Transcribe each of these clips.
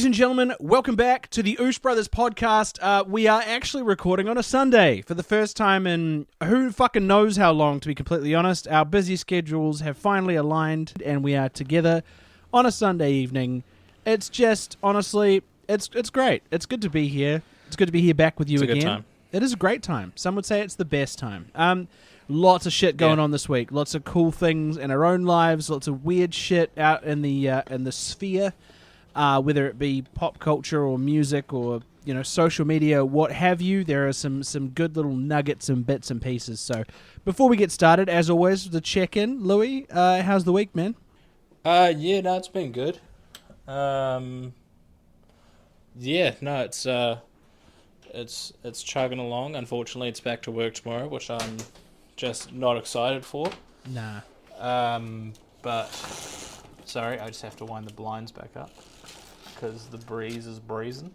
Ladies and gentlemen, welcome back to the Oosh Brothers podcast. We are actually recording on a Sunday for the first time in who fucking knows how long, to be completely honest. Our busy schedules have finally aligned and we are together on a Sunday evening. It's just, honestly, it's great. It's good to be here. It's good to be here back with you again. It's a good time. It is a great time. Some would say it's the best time. Lots of shit going on this week. Lots of cool things in our own lives. Lots of weird shit out in the sphere. Whether it be pop culture or music or, you know, social media, what have you, there are some good little nuggets and bits and pieces. So before we get started, as always, the check-in. Louie, how's the week, man? It's been good. It's chugging along. Unfortunately, it's back to work tomorrow, which I'm just not excited for. Nah. But sorry, I just have to wind the blinds back up because the breeze is breezing.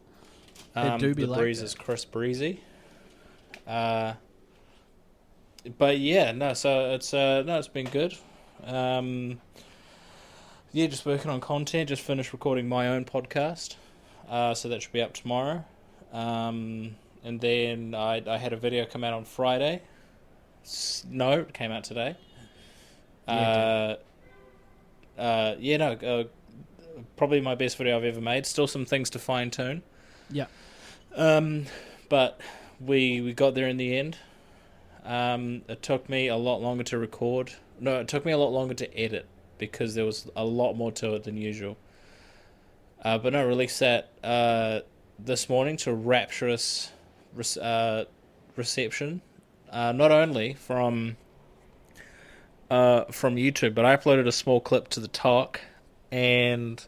The breeze is crisp breezy. But yeah, it's been good. Just working on content. Just finished recording my own podcast, so that should be up tomorrow. And then I had a video come out on Friday. No, it came out today. Probably my best video I've ever made. Still some things to fine tune. Yeah. But we got there in the end. It took me a lot longer to record. No, it took me a lot longer to edit because there was a lot more to it than usual. But I released that this morning to rapturous reception. Not only from YouTube, but I uploaded a small clip to the talk, and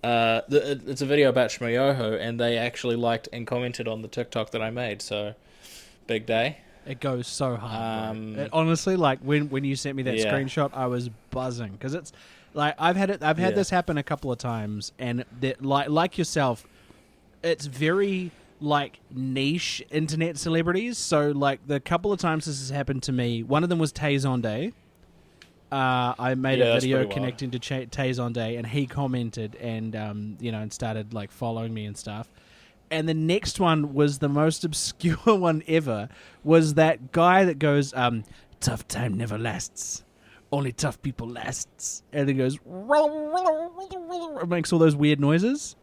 it's a video about Shmoyoho, and they actually liked and commented on the TikTok that I made. So, big day. It goes so hard. Honestly, like when you sent me that screenshot, I was buzzing because it's like I've had this happen a couple of times, and that like yourself, it's very like niche internet celebrities. So like the couple of times this has happened to me, one of them was Tay I made a video connecting to Tay and he commented and and started like following me and stuff. And the next one was the most obscure one ever. Was that guy that goes, "Tough time never lasts, only tough people lasts," and he goes, it makes all those weird noises.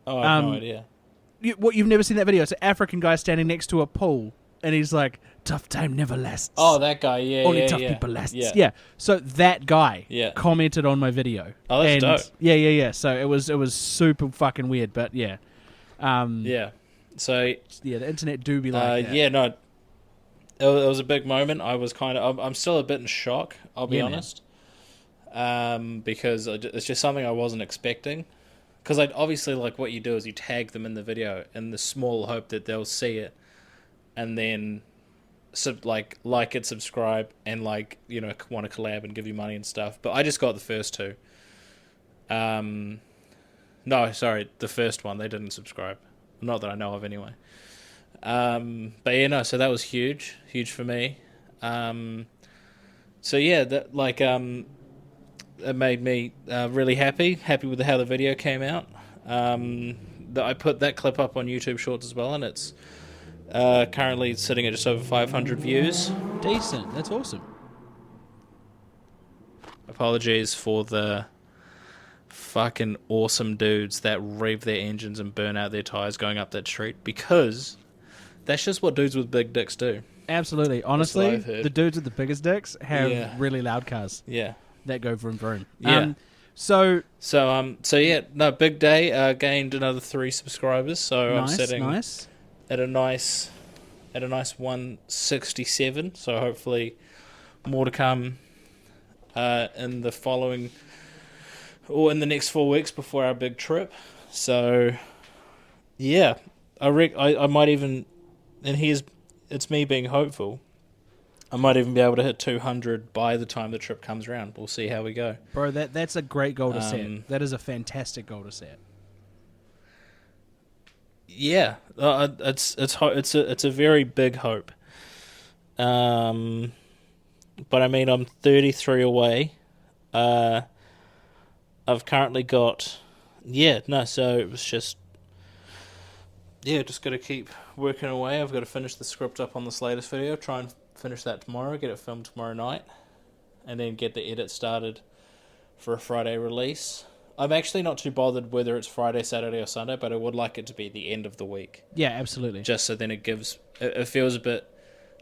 Oh, I have no idea. You've never seen that video? It's an African guy standing next to a pool, and he's like, "Tough time never lasts." Oh, that guy, yeah, only tough people lasts. Yeah. So that guy commented on my video. Oh, that's dope. Yeah. So it was super fucking weird, but yeah. So the internet do be like that. It was a big moment. I was I'm still a bit in shock, I'll be honest. Because it's just something I wasn't expecting. Because obviously, like, what you do is you tag them in the video in the small hope that they'll see it, and then like it, subscribe, and want to collab and give you money and stuff. But I just got the first two. No, sorry, the first one they didn't subscribe, not that I know of anyway. So that was huge for me. It made me really happy with how the video came out. I put that clip up on YouTube Shorts as well, and it's currently sitting at just over 500 views. Decent, that's awesome. Apologies for the fucking awesome dudes that rev their engines and burn out their tires going up that street, because that's just what dudes with big dicks do. Absolutely. Honestly, the dudes with the biggest dicks have really loud cars. Yeah. That go vroom vroom. Yeah. Big day. Gained another 3 subscribers. So I'm sitting at a nice 167. So hopefully more to come in the following or in the next 4 weeks before our big trip. So yeah, I might even, and it's me being hopeful, I might even be able to hit 200 by the time the trip comes around. We'll see how we go. Bro, that's a great goal to set. That is a fantastic goal to set. Yeah, it's a very big hope. But I mean, I'm 33 away. I've currently got yeah, no, so it was just got to keep working away. I've got to finish the script up on this latest video, try and finish that tomorrow, get it filmed tomorrow night, and then get the edit started for a Friday release. I'm actually not too bothered whether it's Friday, Saturday, or Sunday, but I would like it to be the end of the week. Yeah, absolutely. Just so then it feels a bit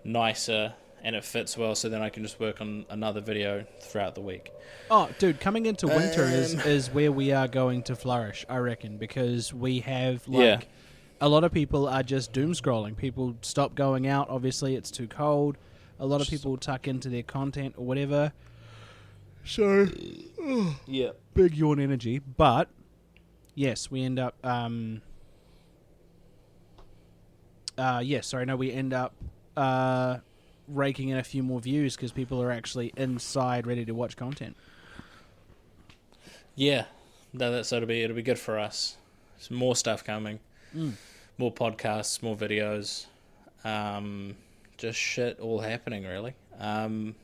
nicer and it fits well, so then I can just work on another video throughout the week. Oh, dude, coming into winter is where we are going to flourish, I reckon, because we have, a lot of people are just doom scrolling. People stop going out. Obviously, it's too cold. A lot of people tuck into their content or whatever. So, big yawn energy. But, yes, we end up... we end up raking in a few more views because people are actually inside ready to watch content. Yeah. No, it'll be good for us. There's more stuff coming. More podcasts, more videos. Just shit all happening, really. Other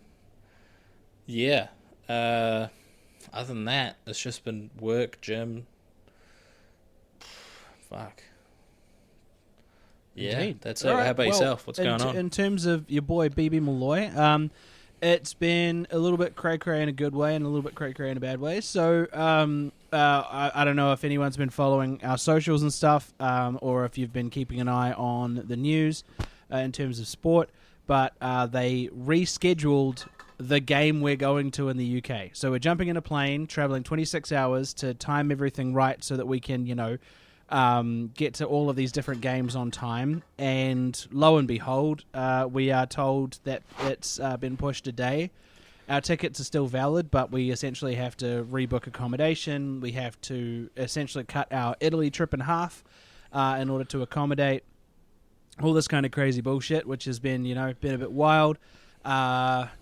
than that, it's just been work, gym. Fuck. Yeah, Indeed. that's it. Right. How about yourself? What's going on? In terms of your boy, BB Malloy, it's been a little bit cray-cray in a good way and a little bit cray-cray in a bad way. So I don't know if anyone's been following our socials and stuff, or if you've been keeping an eye on the news in terms of sport, but they rescheduled the game we're going to in the UK. So we're jumping in a plane, traveling 26 hours to time everything right so that we can, get to all of these different games on time, and lo and behold, we are told that it's been pushed a day. Our tickets are still valid, but we essentially have to rebook accommodation. We have to essentially cut our Italy trip in half in order to accommodate all this kind of crazy bullshit, which has been, been a bit wild.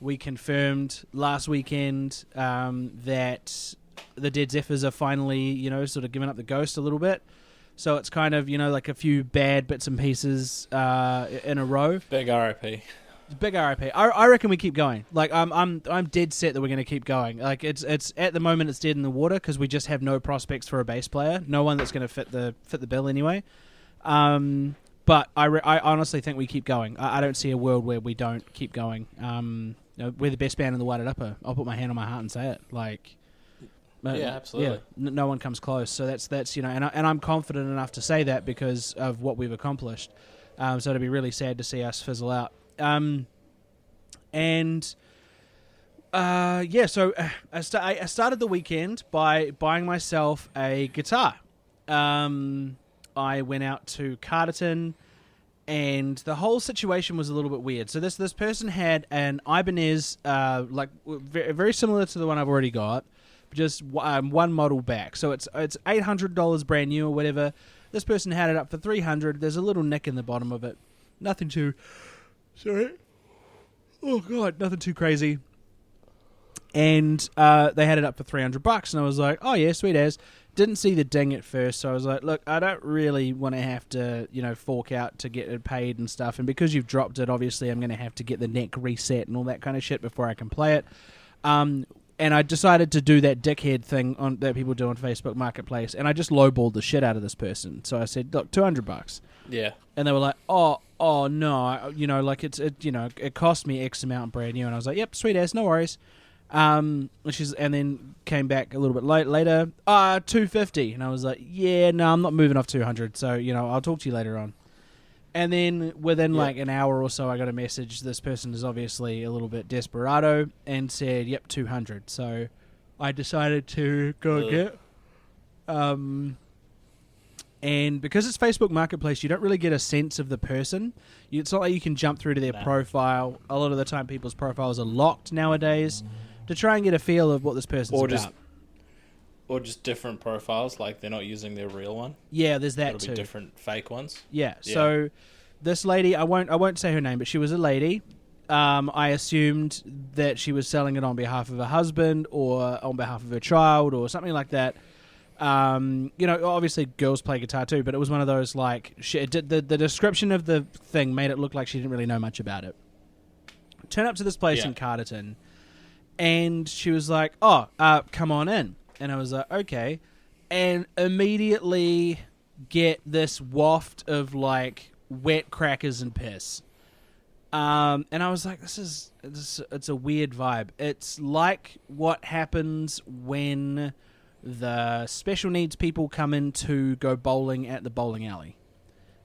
We confirmed last weekend that the Dead Zephyrs are finally, sort of giving up the ghost a little bit. So it's kind of, like a few bad bits and pieces in a row. Big RIP. Big RIP. I reckon we keep going. Like I'm dead set that we're going to keep going. Like it's at the moment it's dead in the water because we just have no prospects for a bass player. No one that's going to fit the bill anyway. But I honestly think we keep going. I don't see a world where we don't keep going. We're the best band in the White Upper. I'll put my hand on my heart and say it. Like. Yeah, absolutely. Yeah, no one comes close. So that's and I'm confident enough to say that because of what we've accomplished. So it'd be really sad to see us fizzle out. So I started the weekend by buying myself a guitar. I went out to Carterton, and the whole situation was a little bit weird. So this person had an Ibanez, very similar to the one I've already got, just one model back. So it's $800 brand new or whatever. This person had it up for $300. There's a little nick in the bottom of it. Nothing too... Sorry. Oh, God. Nothing too crazy. And they had it up for $300. And I was like, oh, yeah, sweet as. Didn't see the ding at first. So I was like, look, I don't really want to have to, fork out to get it paid and stuff. And because you've dropped it, obviously, I'm going to have to get the neck reset and all that kind of shit before I can play it. And I decided to do that dickhead thing that people do on Facebook Marketplace, and I just lowballed the shit out of this person. So I said, "Look, $200." Yeah. And they were like, "Oh no, it cost me X amount brand new." And I was like, "Yep, sweet ass, no worries." And then came back a little bit later, $250, and I was like, "Yeah, no, I'm not moving off 200. So I'll talk to you later on." And then within like an hour or so, I got a message. This person is obviously a little bit desperado and said, "Yep, 200." So I decided to go get. And because it's Facebook Marketplace, you don't really get a sense of the person. It's not like you can jump through to their profile. A lot of the time, people's profiles are locked nowadays to try and get a feel of what this person's about. Or just different profiles, like they're not using their real one. Yeah, there's that It'll too. Be different fake ones. Yeah. So this lady, I won't say her name, but she was a lady. I assumed that she was selling it on behalf of her husband or on behalf of her child or something like that. Obviously girls play guitar too, but it was one of those like the description of the thing made it look like she didn't really know much about it. Turn up to this place in Carterton, and she was like, "Oh, come on in." And I was like, okay. and immediately get this waft of like wet crackers and piss. And I was like, it's a weird vibe. It's like what happens when the special needs people come in to go bowling at the bowling alley.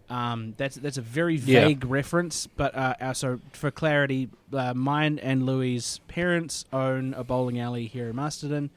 That's a very vague reference, but so for clarity, mine and Louie's parents own a bowling alley here in Masterton.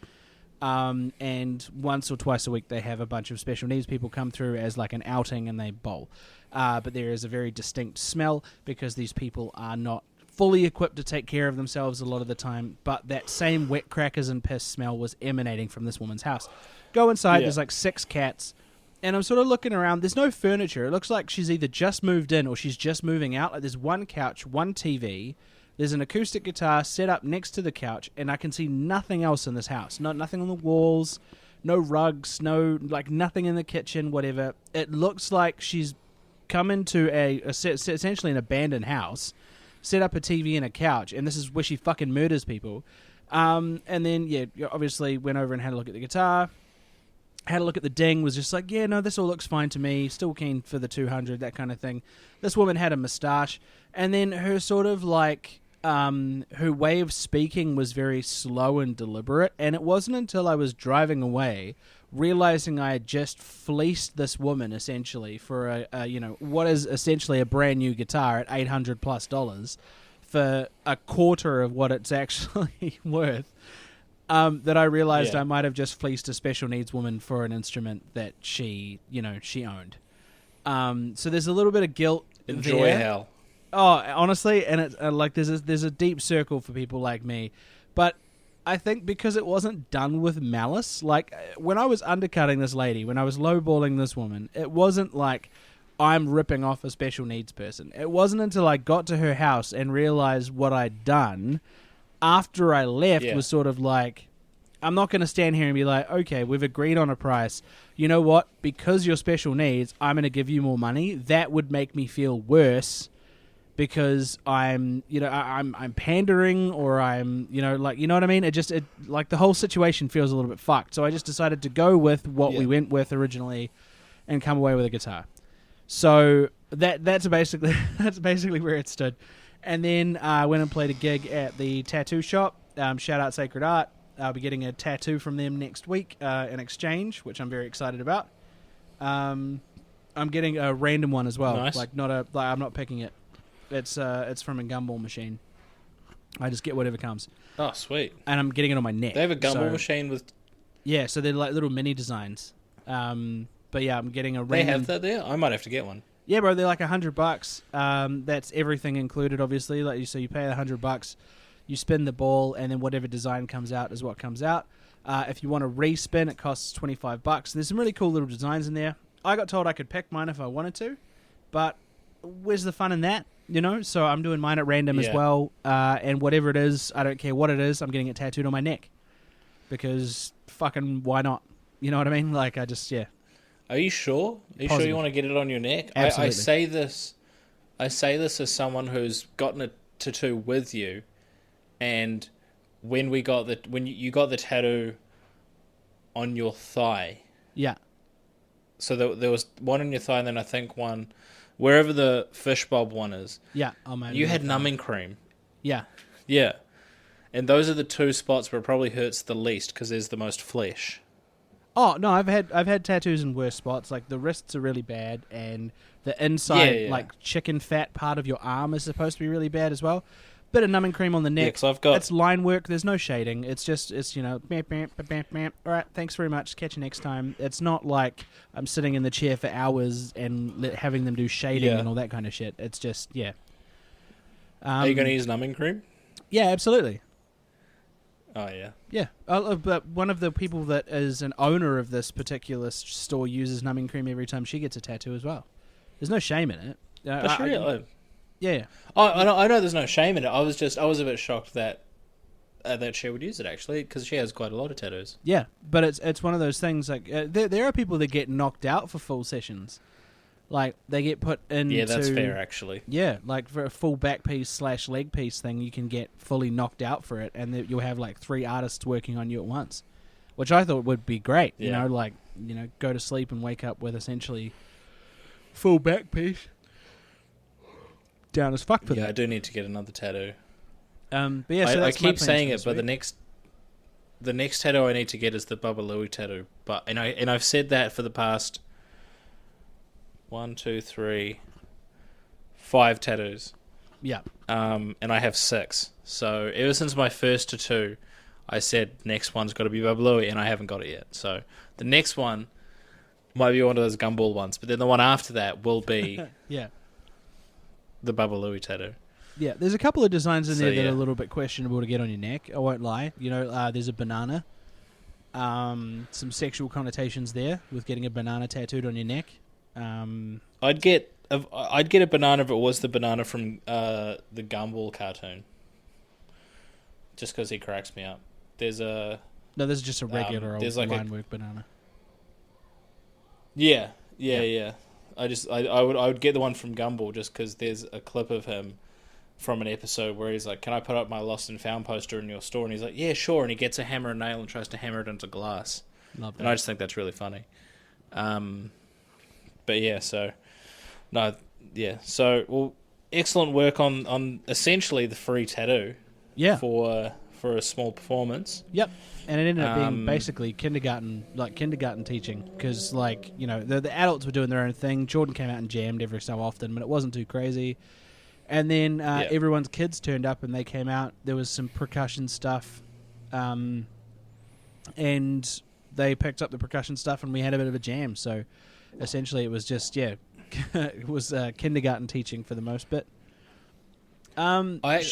And once or twice a week they have a bunch of special needs people come through as like an outing and they bowl. But there is a very distinct smell because these people are not fully equipped to take care of themselves a lot of the time. But that same wet crackers and piss smell was emanating from this woman's house. Go inside, there's like 6 cats. And I'm sort of looking around. There's no furniture. It looks like she's either just moved in or she's just moving out. Like there's one couch, one TV. There's an acoustic guitar set up next to the couch, and I can see nothing else in this house. Nothing on the walls, no rugs, nothing in the kitchen, whatever. It looks like she's come into essentially an abandoned house, set up a TV and a couch, and this is where she fucking murders people. And then, obviously went over and had a look at the guitar, had a look at the ding, was just like, this all looks fine to me, still keen for the 200, that kind of thing. This woman had a moustache, and then her sort of like... her way of speaking was very slow and deliberate, and it wasn't until I was driving away, realizing I had just fleeced this woman essentially for what is essentially a brand new guitar at $800+ for a quarter of what it's actually worth, that I realized I might have just fleeced a special needs woman for an instrument that she owned. So there's a little bit of guilt. Enjoy there. hell. Oh, honestly, and it's like there's a deep circle for people like me, but I think because it wasn't done with malice, like when I was undercutting this lady, when I was lowballing this woman, it wasn't like I'm ripping off a special needs person. It wasn't until I got to her house and realized what I'd done after I left was sort of like, I'm not going to stand here and be like, okay, we've agreed on a price. You know what? Because you're special needs, I'm going to give you more money. That would make me feel worse. Because I'm pandering, or I'm, you know what I mean? It like the whole situation feels a little bit fucked. So I just decided to go with what we went with originally, and come away with a guitar. So that's basically where it stood. And then I went and played a gig at the tattoo shop. Shout out Sacred Art. I'll be getting a tattoo from them next week in exchange, which I'm very excited about. I'm getting a random one as well. Nice. I'm not picking it. It's from a gumball machine. I just get whatever comes. Oh, sweet. And I'm getting it on my neck. They have a gumball machine with... Yeah, so they're like little mini designs. But yeah, I'm getting a random... They have that there? I might have to get one. Yeah, bro, they're like $100. That's everything included, obviously. So you pay $100, you spin the ball, and then whatever design comes out is what comes out. If you want to respin, it costs $25. There's some really cool little designs in there. I got told I could pick mine if I wanted to, but where's the fun in that? So I'm doing mine at random as well, and whatever it is, I don't care what it is, I'm getting it tattooed on my neck, because fucking why not? You know what I mean? Like, I just, Are you sure? Are you sure you want to get it on your neck? Absolutely. I say this as someone who's gotten a tattoo with you, and when you got the tattoo on your thigh. Yeah. So there was one on your thigh, and then I think one wherever the fish bob one is. Yeah. You had numbing cream. Yeah. Yeah. And those are the two spots where it probably hurts the least because there's the most flesh. Oh no, I've had tattoos in worse spots. Like the wrists are really bad, and the inside like chicken fat part of your arm is supposed to be really bad as well. Bit of numbing cream on the neck. Yeah, 'cause I've got... It's line work. There's no shading. It's bam, bam, bam, bam. All right, thanks very much. Catch you next time. It's not like I'm sitting in the chair for hours and having them do shading and all that kind of shit. It's just, Are you going to use numbing cream? Yeah, absolutely. Oh, yeah. Yeah. But one of the people that is an owner of this particular store uses numbing cream every time she gets a tattoo as well. There's no shame in it. Yeah. Oh, I know there's no shame in it. I was a bit shocked that she would use it, actually, because she has quite a lot of tattoos. Yeah, but it's one of those things, like, there are people that get knocked out for full sessions. Like, they get put into... Yeah, that's fair, actually. Yeah, like, for a full back piece / leg piece thing, you can get fully knocked out for it, and you'll have, like, 3 artists working on you at once, which I thought would be great. You know, like, go to sleep and wake up with essentially full back piece. Down as fuck for that. Yeah, I do need to get another tattoo. But yeah, so I that's my keep plans saying for it, this but week. the next tattoo I need to get is the BB Louie tattoo. But I've said that for the past 1, 2, 3, 5 tattoos. Yeah. And I have 6. So ever since my first tattoo, I said next one's got to be BB Louie, and I haven't got it yet. So the next one might be one of those gumball ones, but then the one after that will be Yeah. the BB Louie tattoo. Yeah, there's a couple of designs in So, there that yeah. are a little bit questionable to get on your neck. I won't lie. There's a banana. Some sexual connotations there with getting a banana tattooed on your neck. I'd get a banana if it was the banana from the Gumball cartoon. Just because he cracks me up. There's a No, this is just a regular old there's like line work banana. yeah. Yeah. I would get the one from Gumball just because there's a clip of him from an episode where he's like, "Can I put up my lost and found poster in your store?" And he's like, "Yeah, sure." And he gets a hammer and nail and tries to hammer it into glass. Love that. And I just think that's really funny. But yeah, so no, yeah, so well, excellent work on essentially the free tattoo. Yeah. For a small performance. Yep. And it ended up being basically kindergarten teaching because, the adults were doing their own thing. Jordan came out and jammed every so often, but it wasn't too crazy. And then everyone's kids turned up and they came out. There was some percussion stuff. And they picked up the percussion stuff and we had a bit of a jam. So essentially it was just, it was kindergarten teaching for the most bit. I've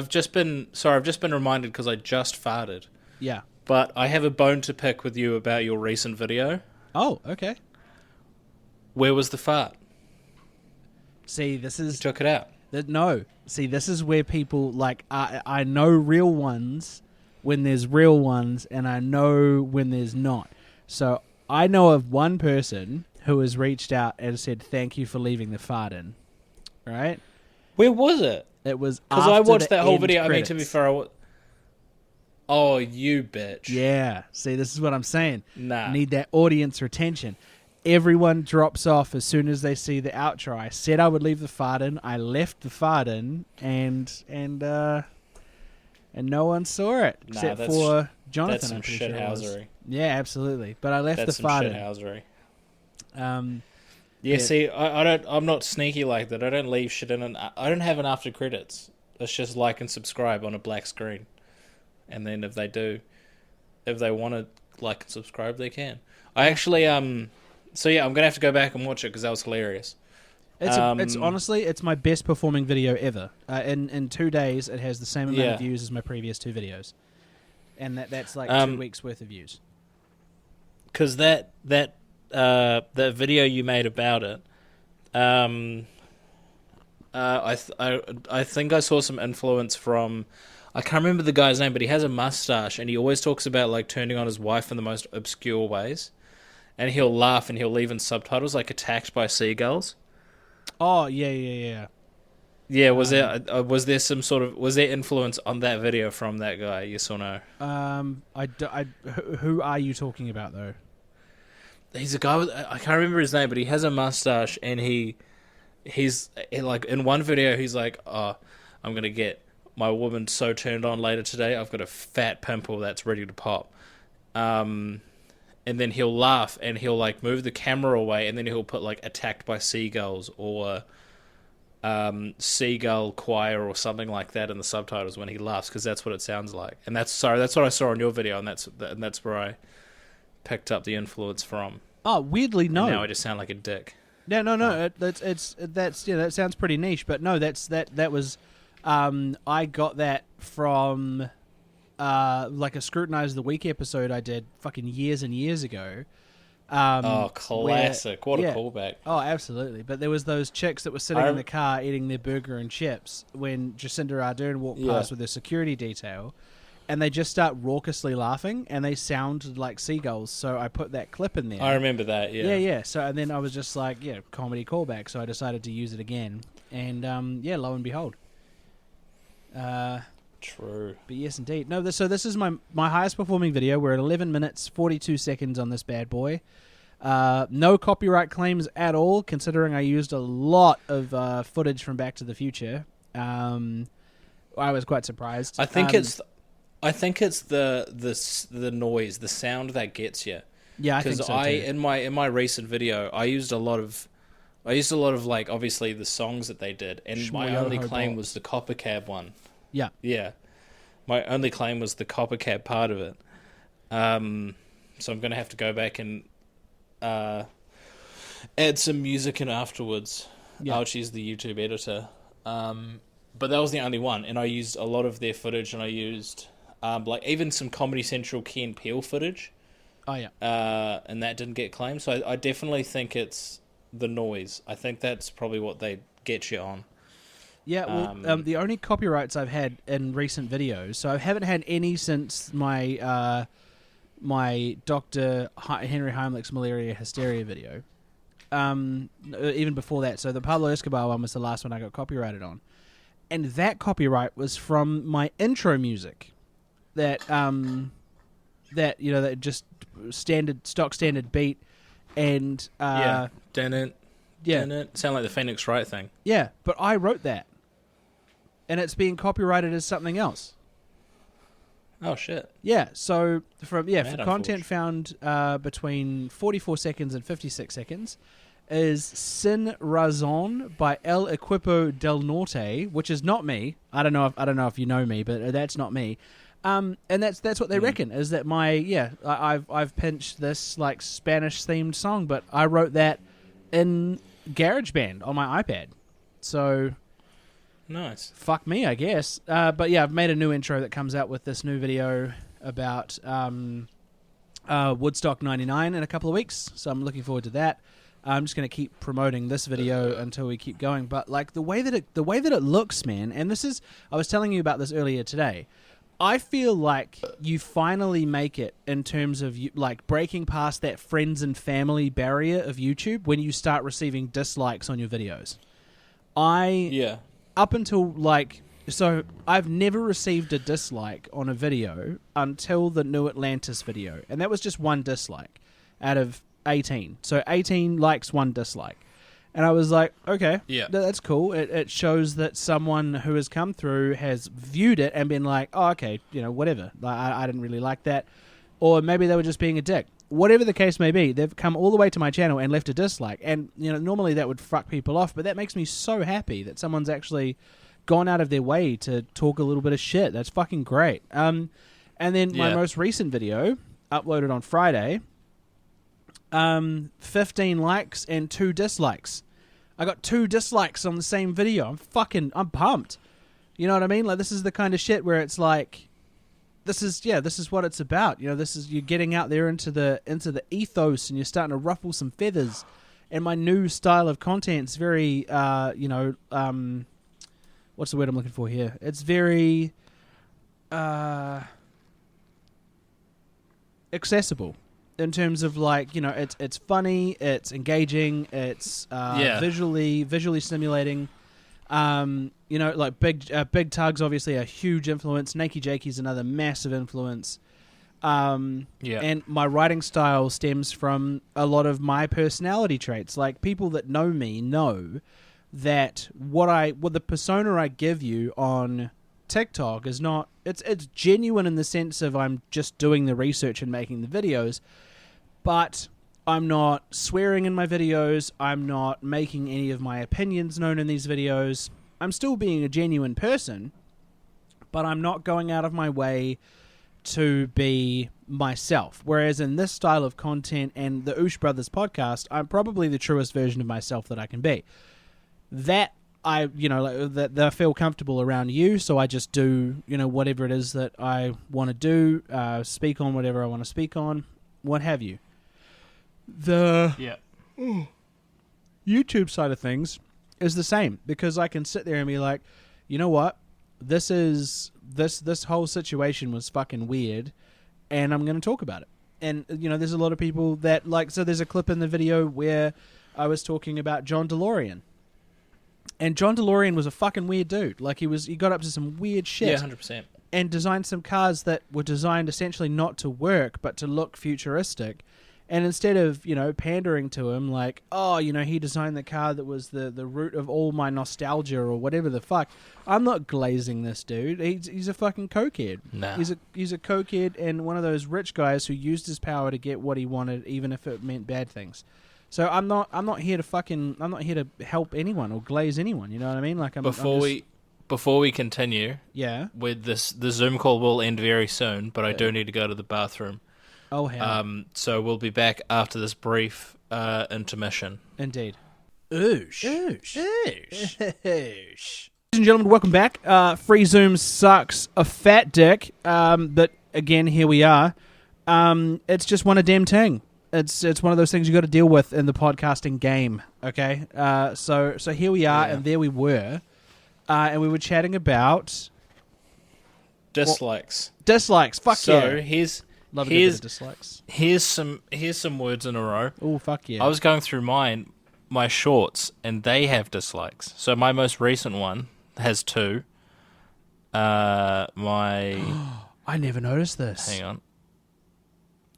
just been reminded because I just farted. Yeah. But I have a bone to pick with you about your recent video. Oh, okay. Where was the fart? See, this is... You took it out. No. See, this is where people, I know real ones when there's real ones, and I know when there's not. So, I know of one person who has reached out and said, thank you for leaving the fart in. Right? Where was it? It was because I watched that whole video. video. To be fair, oh, you bitch! Yeah. See, this is what I'm saying. Nah. Need that audience retention. Everyone drops off as soon as they see the outro. I said I would leave the fart in. I left the fart in, and no one saw it except for Jonathan. That's some shithousery. Yeah, absolutely. But I left the fart in. That's some shithousery. Yeah, see, I'm not sneaky like that. I don't leave shit in, and I don't have an after credits. It's just like and subscribe on a black screen, and then if they want to like and subscribe, they can. I actually so yeah, I'm gonna have to go back and watch it because that was hilarious. It's honestly, it's my best performing video ever. In 2 days, it has the same amount of views as my previous 2 videos, and that's like 2 weeks worth of views. Because that video you made about it, I think I saw some influence from, I can't remember the guy's name, but he has a mustache and he always talks about like turning on his wife in the most obscure ways, and he'll laugh and he'll leave in subtitles like attacked by seagulls. Oh yeah. Yeah, was there some sort of, was there influence on that video from that guy? Yes or no? Who are you talking about though? He's a guy with, I can't remember his name, but he has a mustache, and he's like, in one video he's like, "Oh, I'm gonna get my woman so turned on later today. I've got a fat pimple that's ready to pop." And then he'll laugh and he'll like move the camera away, and then he'll put like attacked by seagulls or seagull choir or something like that in the subtitles when he laughs, because that's what it sounds like. And that's what I saw on your video, and that's where I picked up the influence from. Oh, weirdly, no. And now I just sound like a dick. Yeah, no. That sounds pretty niche, but no, that was. I got that from like a Scrutinize the Week episode I did fucking years and years ago. Classic! What a callback! Oh, absolutely. But there was those chicks that were sitting in the car eating their burger and chips when Jacinda Ardern walked past with her security detail. And they just start raucously laughing, and they sound like seagulls. So I put that clip in there. I remember that, yeah. Yeah. So and then I was just like, comedy callback. So I decided to use it again, and lo and behold, True. But yes, indeed. No, so this is my highest performing video. We're at 11 minutes, 42 seconds on this bad boy. No copyright claims at all, considering I used a lot of footage from Back to the Future. I was quite surprised. I think it's the noise, the sound that gets you. Yeah, I think so too. in my recent video, I used a lot of like obviously the songs that they did, and my only claim was the Copper Cab one. Yeah. Yeah. My only claim was the Copper Cab part of it. So I'm going to have to go back and add some music in afterwards. Yeah. I'll choose the YouTube editor. But that was the only one, and I used a lot of their footage, and I used like even some Comedy Central Key and Peele footage. Oh, yeah. And that didn't get claimed, so I definitely think it's the noise. I think that's probably what they get you on. Yeah, well, the only copyrights I've had in recent videos, so I haven't had any since my my Dr. Henry Heimlich's malaria hysteria video. Even before that, so the Pablo Escobar one was the last one I got copyrighted on, and that copyright was from my intro music, that that just stock standard beat, and didn't sound like the Phoenix Wright thing. Yeah, but I wrote that. And it's being copyrighted as something else. Oh shit! Yeah, so for content found between 44 seconds and 56 seconds is Sin Razon by El Equipo del Norte, which is not me. I don't know if you know me, but that's not me. And that's what they reckon is that I've pinched this like Spanish themed song, but I wrote that in GarageBand on my iPad. So. Nice. Fuck me, I guess. But yeah, I've made a new intro that comes out with this new video about Woodstock 99 in a couple of weeks, so I'm looking forward to that. I'm just going to keep promoting this video until we keep going. But like the way that it looks, man, and I was telling you about this earlier today. I feel like you finally make it in terms of like breaking past that friends and family barrier of YouTube when you start receiving dislikes on your videos. Up until so I've never received a dislike on a video until the New Atlantis video, and that was just one dislike out of 18. So 18 likes, one dislike, and I was like, okay, that's cool. It shows that someone who has come through has viewed it and been like, oh, okay, whatever. I didn't really like that, or maybe they were just being a dick. Whatever the case may be, they've come all the way to my channel and left a dislike. And, normally that would fuck people off, but that makes me so happy that someone's actually gone out of their way to talk a little bit of shit. That's fucking great. And then my most recent video, uploaded on Friday, 15 likes and 2 dislikes. I got 2 dislikes on the same video. I'm pumped. You know what I mean? Like, this is the kind of shit where it's like, this is what it's about. You're getting out there into the ethos, and you're starting to ruffle some feathers. And my new style of content is very, what's the word I'm looking for here? It's very accessible in terms of it's funny, it's engaging, it's visually stimulating. Big Tug's obviously a huge influence. Nakey Jakey's another massive influence. And my writing style stems from a lot of my personality traits. Like, people that know me know that what the persona I give you on TikTok is not, it's genuine in the sense of I'm just doing the research and making the videos, but I'm not swearing in my videos. I'm not making any of my opinions known in these videos. I'm still being a genuine person, but I'm not going out of my way to be myself. Whereas in this style of content and the Oosh Brothers podcast, I'm probably the truest version of myself that I can be. That that I feel comfortable around you, so I just do, whatever it is that I want to do, speak on whatever I want to speak on, what have you. The YouTube side of things is the same, because I can sit there and be like, you know what, this whole situation was fucking weird, and I'm going to talk about it. And there's a lot of people that so there's a clip in the video where I was talking about John DeLorean, And John DeLorean was a fucking weird dude. Like, he got up to some weird shit. Yeah, 100%. And designed some cars that were designed essentially not to work, but to look futuristic. And instead of, pandering to him, like, oh, he designed the car that was the root of all my nostalgia or whatever the fuck, I'm not glazing this dude. He's a fucking cokehead. Nah. He's a cokehead and one of those rich guys who used his power to get what he wanted, even if it meant bad things. So I'm not here to help anyone or glaze anyone. You know what I mean? Like, Before we continue, yeah, with this, the Zoom call will end very soon, but I do need to go to the bathroom. Oh, hell. So we'll be back after this brief intermission. Indeed. Oosh. Ladies and gentlemen, welcome back. Free Zoom sucks a fat dick, but again, here we are. It's just one a damn thing. It's one of those things you got to deal with in the podcasting game. Okay, so here we are, and there we were, and we were chatting about dislikes. Dislikes. Fuck so yeah. So dislikes. Here's some words in a row. Oh, fuck yeah. I was going through my shorts, and they have dislikes. So my most recent one has 2. I never noticed this. Hang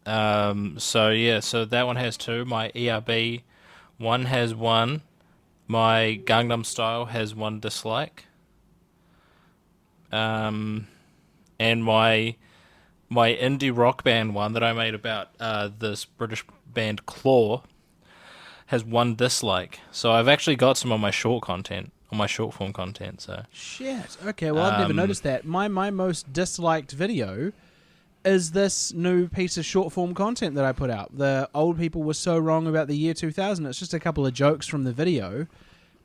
on. So that one has 2. My ERB one has 1. My Gangnam Style has 1 dislike. And my indie rock band one that I made about this British band Claw has 1 dislike. So I've actually got some on my short form content. So shit. Okay, well, I've never noticed that. My most disliked video is this new piece of short form content that I put out. The old people were so wrong about the year 2000. It's just a couple of jokes from the video,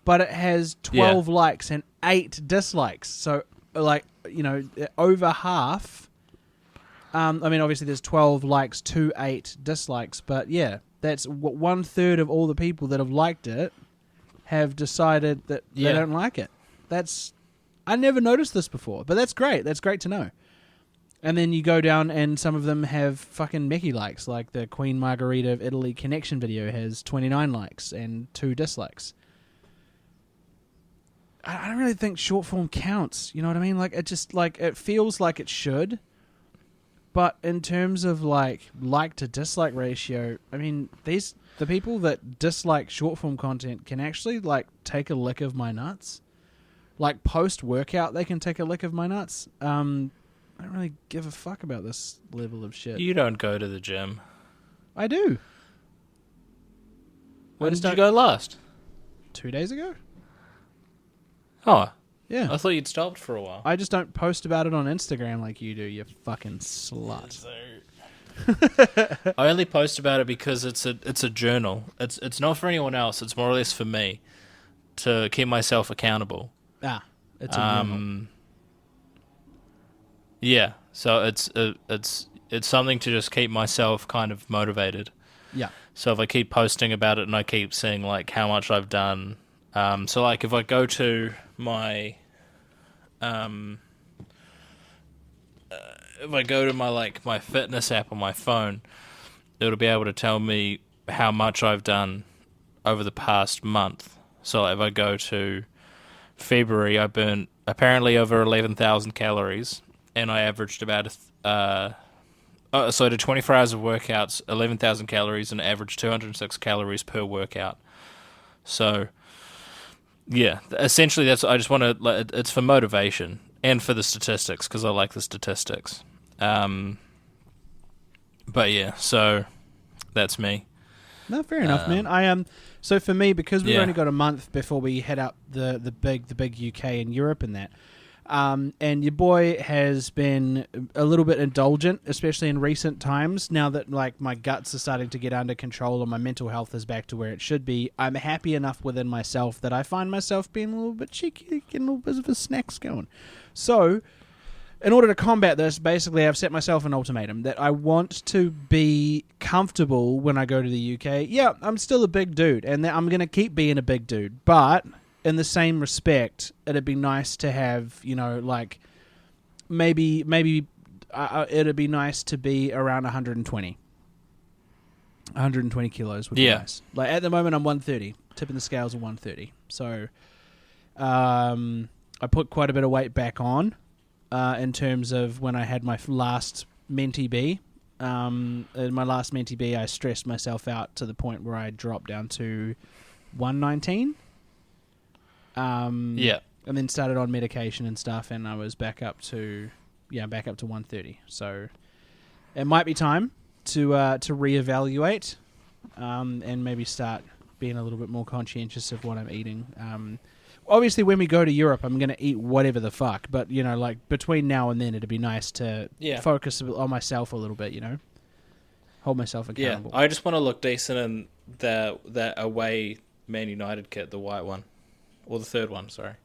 but it has 12 likes and 8 dislikes. So, over half. Obviously there's 12 likes to 8 dislikes, but yeah, that's 1/3 of all the people that have liked it have decided that they don't like it. I never noticed this before, but that's great. That's great to know. And then you go down and some of them have fucking Mickey likes, like the Queen Margarita of Italy connection video has 29 likes and 2 dislikes. I don't really think short form counts, you know what I mean? Like, it feels like it should. But in terms of like to dislike ratio, I mean, the people that dislike short form content can actually like take a lick of my nuts. Like post workout, they can take a lick of my nuts. I don't really give a fuck about this level of shit. you don't go to the gym. I do. When did you go last? 2 days ago. Oh, yeah. I thought you'd stopped for a while. I just don't post about it on Instagram like you do, you fucking slut. I only post about it because it's a journal. It's not for anyone else. It's more or less for me to keep myself accountable. It's a journal. Yeah. So it's something to just keep myself kind of motivated. Yeah. So if I keep posting about it and I keep seeing like how much I've done, so like if I go to my my fitness app on my phone, it'll be able to tell me how much I've done over the past month. So if I go to February, I burnt apparently over 11,000 calories, and I averaged about so I did 24 hours of workouts, 11,000 calories, and averaged 206 calories per workout. So yeah, essentially that's. I just want to. It's for motivation and for the statistics because I like the statistics. But yeah, so that's me. No, fair enough, man. So for me, because we've only got a month before we head up the big UK and Europe and that, and your boy has been a little bit indulgent, especially in recent times. Now that like my guts are starting to get under control and my mental health is back to where it should be, I'm happy enough within myself that I find myself being a little bit cheeky, getting a little bit of a snacks going. So, in order to combat this, basically I've set myself an ultimatum that I want to be comfortable when I go to the UK. Yeah, I'm still a big dude, and I'm going to keep being a big dude, but in the same respect, it'd be nice to have, like, maybe it'd be nice to be around 120 kilos would be nice. Like, at the moment, I'm 130, tipping the scales of 130. So, I put quite a bit of weight back on in terms of when I had my last Menti B. In my last Menti B, I stressed myself out to the point where I dropped down to 119. Yeah. And then started on medication and stuff, and I was back up to 130. So it might be time to reevaluate and maybe start being a little bit more conscientious of what I'm eating. Obviously, when we go to Europe, I'm going to eat whatever the fuck. But, you know, like, between now and then, it'd be nice to focus on myself a little bit, you know? Hold myself accountable. Yeah, I just want to look decent in that away Man United kit, the white one. Or the third one, sorry.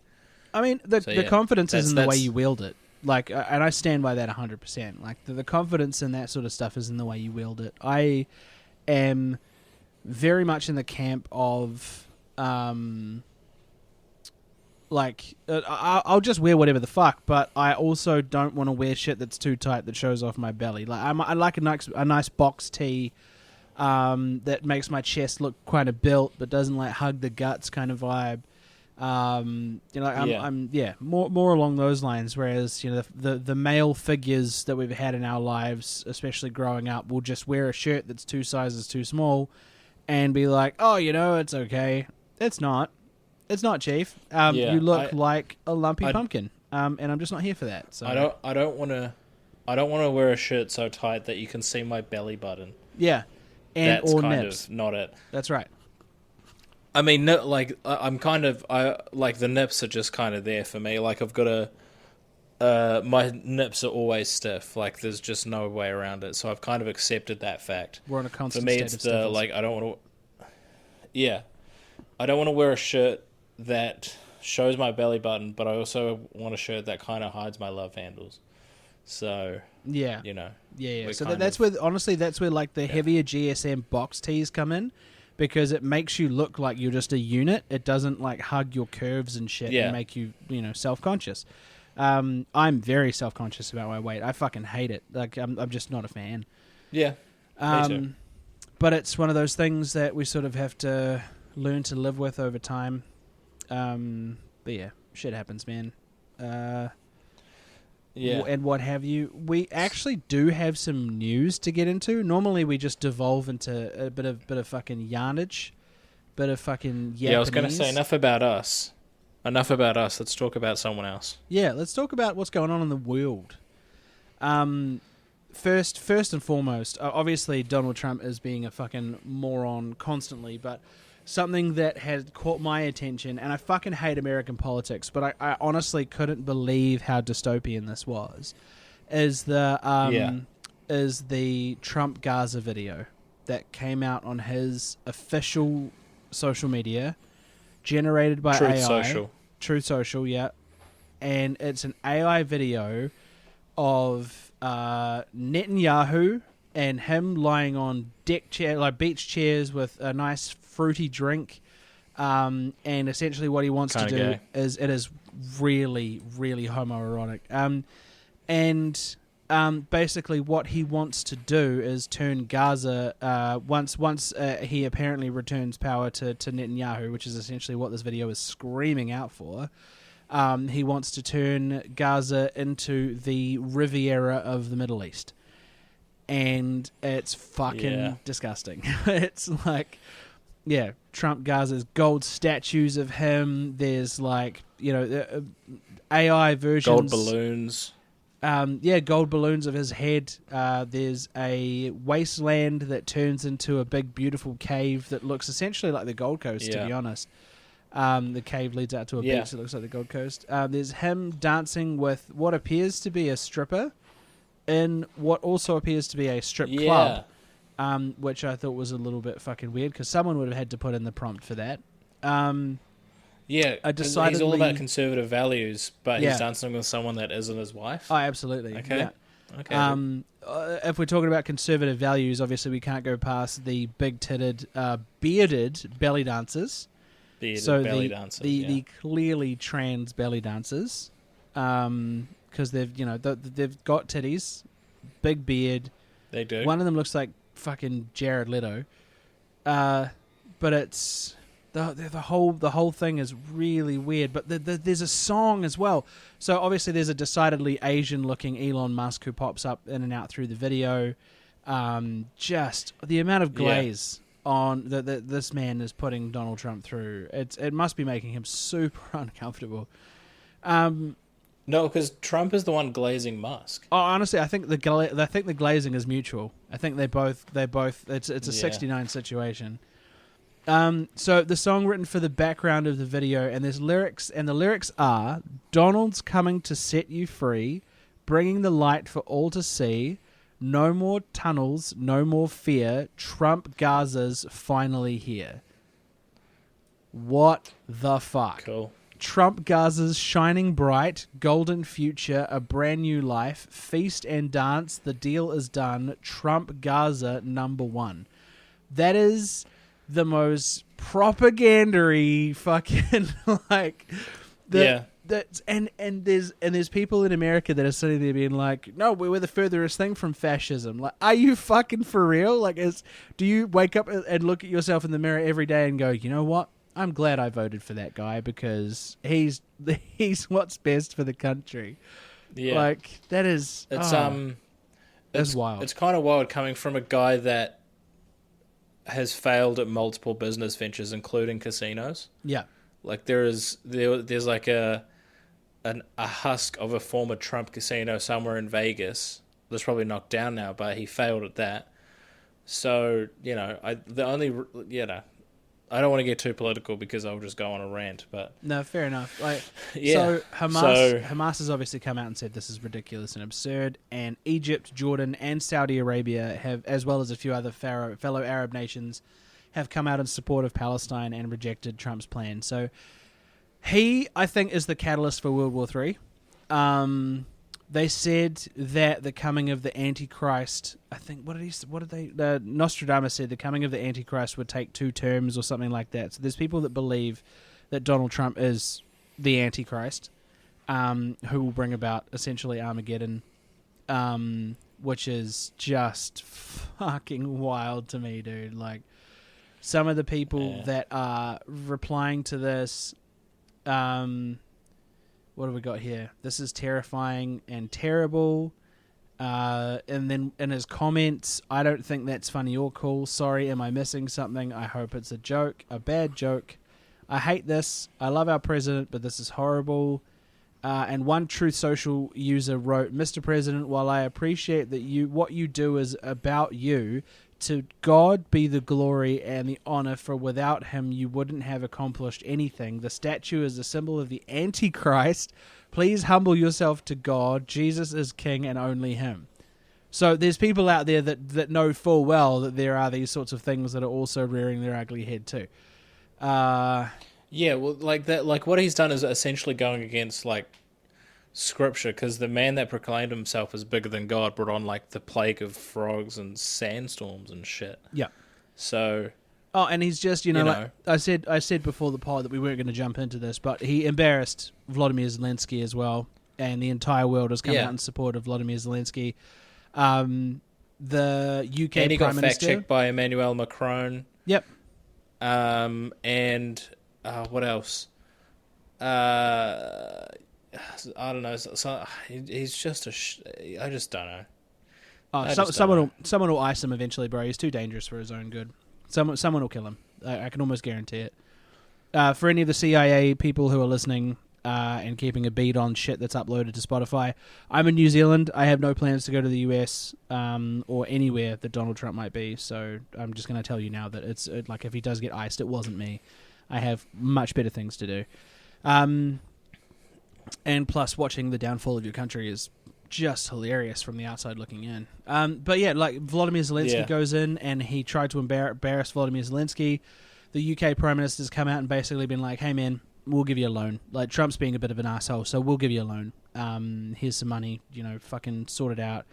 I mean, the confidence is in the way you wield it. Like, and I stand by that 100%. Like, the confidence in that sort of stuff is in the way you wield it. I am very much in the camp of... I'll just wear whatever the fuck, but I also don't want to wear shit that's too tight that shows off my belly. Like I like a nice box tee that makes my chest look kind of built, but doesn't like hug the guts kind of vibe. I'm more along those lines. Whereas, you know, the male figures that we've had in our lives, especially growing up, will just wear a shirt that's 2 sizes too small, and be like, oh, you know, it's okay. It's not. It's not, Chief. You look like a lumpy pumpkin, and I'm just not here for that. So I don't want to wear a shirt so tight that you can see my belly button. Yeah, and that's or kind nips. of not it. That's right. I mean, I'm kind of like the nips are just kind of there for me. Like I've got my nips are always stiff. Like there's just no way around it. So I've kind of accepted that fact. We're on a constant for me. State It's of the stiffness. like I don't want to. Yeah, I don't want to wear a shirt that shows my belly button, but I also want a shirt that kind of hides my love handles. So yeah, you know, yeah. So that's where like the heavier GSM box tees come in, because it makes you look like you're just a unit. It doesn't like hug your curves and shit and make you self-conscious. I'm very self-conscious about my weight. I fucking hate it. Like I'm just not a fan. Yeah, me too. But it's one of those things that we sort of have to learn to live with over time. But yeah, shit happens, man. And what have you. We actually do have some news to get into. Normally we just devolve into a bit of fucking yarnage, bit of fucking Japanese. Yeah, I was going to say enough about us. Let's talk about someone else. Yeah, let's talk about what's going on in the world. First and foremost, obviously Donald Trump is being a fucking moron constantly, but something that had caught my attention, and I fucking hate American politics, but I honestly couldn't believe how dystopian this was, is the Trump Gaza video that came out on his official social media, generated by AI. Truth Social, yeah. And it's an AI video of Netanyahu and him lying on beach chairs with a nice fruity drink, and essentially what he wants to do is really, really homoerotic. And basically what he wants to do is turn Gaza, once he apparently returns power to Netanyahu, which is essentially what this video is screaming out for. He wants to turn Gaza into the Riviera of the Middle East. And it's fucking disgusting. It's like, yeah, Trump Gaza's gold statues of him. There's like, AI versions. Gold balloons. Gold balloons of his head. There's a wasteland that turns into a big, beautiful cave that looks essentially like the Gold Coast, to be honest. The cave leads out to a beach that looks like the Gold Coast. There's him dancing with what appears to be a stripper in what also appears to be a strip club, which I thought was a little bit fucking weird, because someone would have had to put in the prompt for that. He's all about conservative values, but he's dancing with someone that isn't his wife. Oh, absolutely. Okay. Yeah. Okay. If we're talking about conservative values, obviously we can't go past the big-titted, bearded belly dancers. The clearly trans belly dancers, because they've got titties, big beard. They do. One of them looks like fucking Jared Leto, but it's The whole thing is really weird. But there's a song as well. So obviously there's a decidedly Asian looking Elon Musk who pops up in and out through the video. Just the amount of glaze on that this man is putting Donald Trump through. It must be making him super uncomfortable. No, because Trump is the one glazing Musk. Oh, honestly, I think the glazing is mutual. I think they both. It's a 69 situation. So the song written for the background of the video, and there's lyrics, and the lyrics are: Donald's coming to set you free, bringing the light for all to see. No more tunnels, no more fear. Trump Gaza's finally here. What the fuck? Cool. Trump Gaza's shining bright, golden future, a brand new life, feast and dance, the deal is done, Trump Gaza #1. That is the most propagandary fucking there's people in America that are sitting there being like, no, we're the furthest thing from fascism. Like, are you fucking for real? Like, do you wake up and look at yourself in the mirror every day and go, you know what? I'm glad I voted for that guy because he's what's best for the country. Yeah, like that is it's wild. It's kind of wild coming from a guy that has failed at multiple business ventures, including casinos. Yeah, like there's like a husk of a former Trump casino somewhere in Vegas that's probably knocked down now, but he failed at that. So I don't want to get too political because I'll just go on a rant, but no, fair enough. Like, yeah. So Hamas has obviously come out and said this is ridiculous and absurd, and Egypt, Jordan, and Saudi Arabia have, as well as a few other fellow Arab nations, have come out in support of Palestine and rejected Trump's plan. So he, I think, is the catalyst for World War III. They said that the coming of the Antichrist, I think, Nostradamus said the coming of the Antichrist would take 2 terms or something like that. So there's people that believe that Donald Trump is the Antichrist, who will bring about essentially Armageddon, which is just fucking wild to me, dude. Like, some of the people that are replying to this, what have we got here? This is terrifying and terrible. And then in his comments, I don't think that's funny or cool. Sorry, am I missing something? I hope it's a joke, a bad joke. I hate this. I love our president, but this is horrible. And one Truth Social user wrote, Mr. President, while I appreciate that what you do is about you, to God be the glory and the honor, for without him you wouldn't have accomplished anything. The statue is a symbol of the Antichrist. Please humble yourself to God. Jesus is king and only him. So there's people out there that know full well that there are these sorts of things that are also rearing their ugly head too. Yeah, well, like that, like what he's done is essentially going against like scripture, because the man that proclaimed himself as bigger than God brought on like the plague of frogs and sandstorms and shit. Yeah. So. Oh, and he's just, like I said before the pod that we weren't going to jump into this, but he embarrassed Volodymyr Zelensky as well, and the entire world has come out in support of Volodymyr Zelensky. The UK and he Prime got Minister, fact checked by Emmanuel Macron. Yep. And what else? I don't know. So he's just I just don't know. Oh, someone will ice him eventually, bro. He's too dangerous for his own good. Someone will kill him. I can almost guarantee it. For any of the CIA people who are listening and keeping a beat on shit that's uploaded to Spotify, I'm in New Zealand. I have no plans to go to the US or anywhere that Donald Trump might be. So I'm just going to tell you now that it's like if he does get iced, it wasn't me. I have much better things to do. And plus, watching the downfall of your country is just hilarious from the outside looking in. But yeah, like Volodymyr Zelensky goes in and he tried to embarrass Volodymyr Zelensky. The UK Prime Minister's come out and basically been like, hey man, we'll give you a loan. Like, Trump's being a bit of an asshole, so we'll give you a loan. Here's some money, fucking sort it out.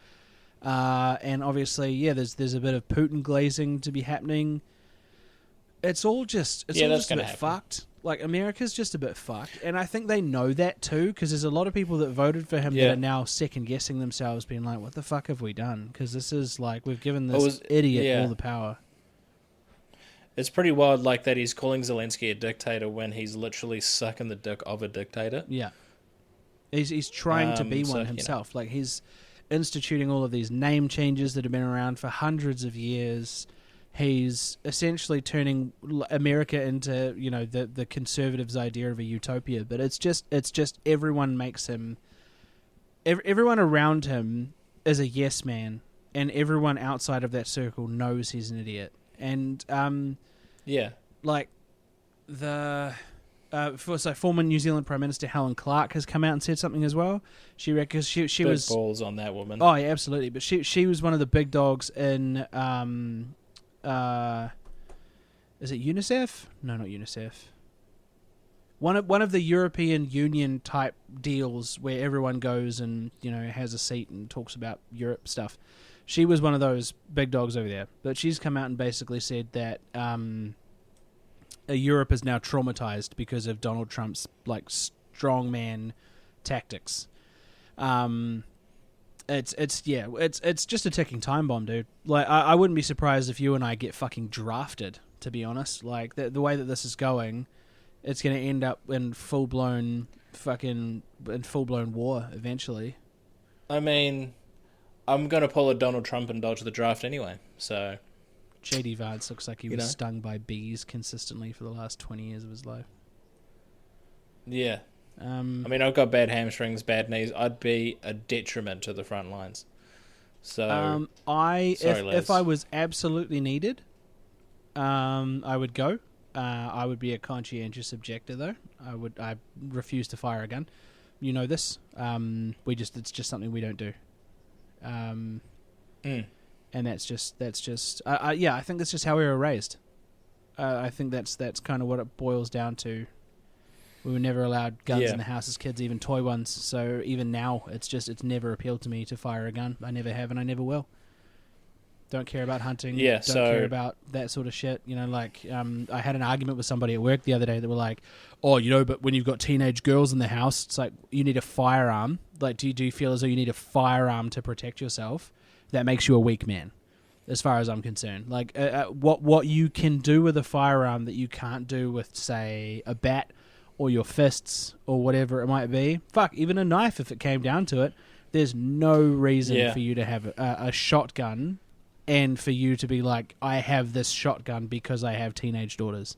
And obviously, there's a bit of Putin glazing to be happening. It's all just a bit fucked. Like, America's just a bit fucked, and I think they know that too, because there's a lot of people that voted for him that are now second-guessing themselves, being like, what the fuck have we done? Because this is like, we've given this idiot all the power. It's pretty wild, like that he's calling Zelensky a dictator when he's literally sucking the dick of a dictator. Yeah. He's trying to be one himself. Like, he's instituting all of these name changes that have been around for hundreds of years. He's essentially turning America into, the conservatives' idea of a utopia. But it's just everyone makes him... Everyone around him is a yes man, and everyone outside of that circle knows he's an idiot. And like former New Zealand Prime Minister Helen Clark has come out and said something as well. She reckons she big was balls on that woman. Oh yeah, absolutely. But she was one of the big dogs in is it UNICEF? No, not UNICEF. One of the European Union type deals where everyone goes and has a seat and talks about Europe stuff. She was one of those big dogs over there, but she's come out and basically said that Europe is now traumatized because of Donald Trump's strongman tactics. It's just a ticking time bomb, dude. Like I wouldn't be surprised if you and I get fucking drafted. To be honest, like the way that this is going, it's going to end up in full blown war eventually. I mean, I'm going to pull a Donald Trump and dodge the draft anyway, so... J.D. Vance looks like he was stung by bees consistently for the last 20 years of his life. Yeah. I mean, I've got bad hamstrings, bad knees. I'd be a detriment to the front lines. So, if I was absolutely needed, I would go. I would be a conscientious objector, though. I refuse to fire a gun. You know this. It's just something we don't do. And that's just. I think that's just how we were raised. I think that's kind of what it boils down to. We were never allowed guns in the house as kids, even toy ones. So even now, it's never appealed to me to fire a gun. I never have, and I never will. Don't care about hunting. Don't care about that sort of shit. I had an argument with somebody at work the other day that were like, "Oh, but when you've got teenage girls in the house, it's like you need a firearm. Like, do you feel as though you need a firearm to protect yourself? That makes you a weak man." As far as I'm concerned, like what you can do with a firearm that you can't do with, say, a bat or your fists or whatever it might be. Fuck, even a knife if it came down to it. There's no reason for you to have a shotgun. And for you to be like, I have this shotgun because I have teenage daughters.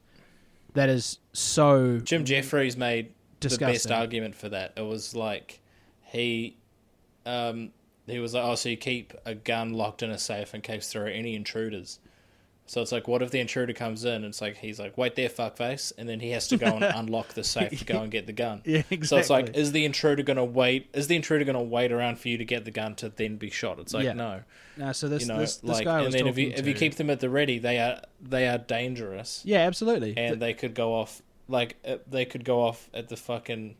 That is so... Jim Jeffries made disgusting. The best argument for that. It was like, he was like, so you keep a gun locked in a safe in case there are any intruders. So it's like, what if the intruder comes in? And it's like, he's like, wait there, fuckface. And then he has to go and unlock the safe to go and get the gun. Yeah, exactly. So it's like, is the intruder going to wait? Is the intruder going to wait around for you to get the gun to then be shot? It's like, no. No, so this guy and was then talking if you keep them at the ready, they are dangerous. Yeah, absolutely. And they could go off, at the fucking,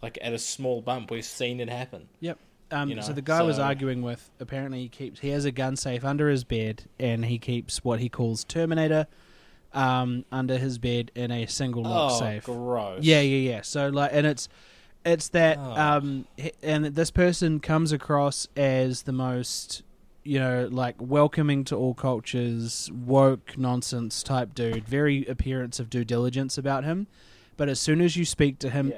at a small bump. We've seen it happen. Yep. So the guy was arguing with, apparently he has a gun safe under his bed, and he keeps what he calls Terminator under his bed in a single lock safe. Oh, gross. Yeah. So and it's that and this person comes across as the most welcoming to all cultures, woke nonsense type dude, very appearance of due diligence about him. But as soon as you speak to him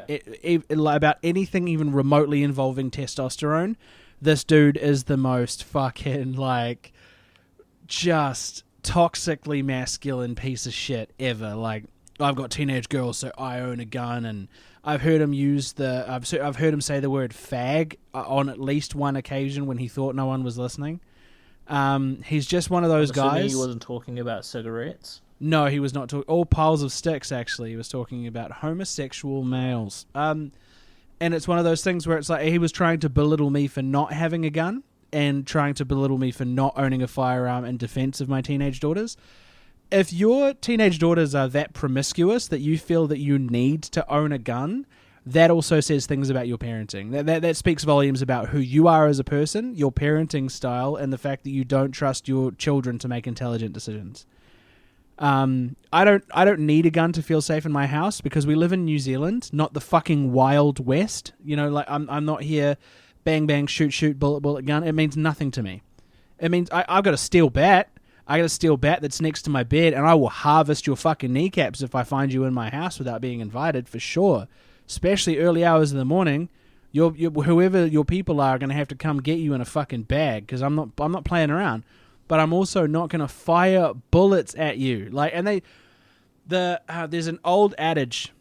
about anything even remotely involving testosterone, this dude is the most fucking, just toxically masculine piece of shit ever. Like, I've got teenage girls, so I own a gun, and I've heard him I've heard him say the word fag on at least one occasion when he thought no one was listening. He's just one of those guys. He wasn't talking about cigarettes. No, he was not talking... All piles of sticks, actually. He was talking about homosexual males. And it's one of those things where it's like he was trying to belittle me for not having a gun and trying to belittle me for not owning a firearm in defense of my teenage daughters. If your teenage daughters are that promiscuous that you feel that you need to own a gun, that also says things about your parenting. That speaks volumes about who you are as a person, your parenting style, and the fact that you don't trust your children to make intelligent decisions. I don't need a gun to feel safe in my house because we live in New Zealand, not the fucking Wild West. I'm not here, bang bang, shoot, bullet gun. It means nothing to me. It means I've got a steel bat. I got a steel bat that's next to my bed, and I will harvest your fucking kneecaps if I find you in my house without being invited, for sure. Especially early hours of the morning. Whoever your people are going to have to come get you in a fucking bag, because I'm not playing around. But I'm also not going to fire bullets at you. There's an old adage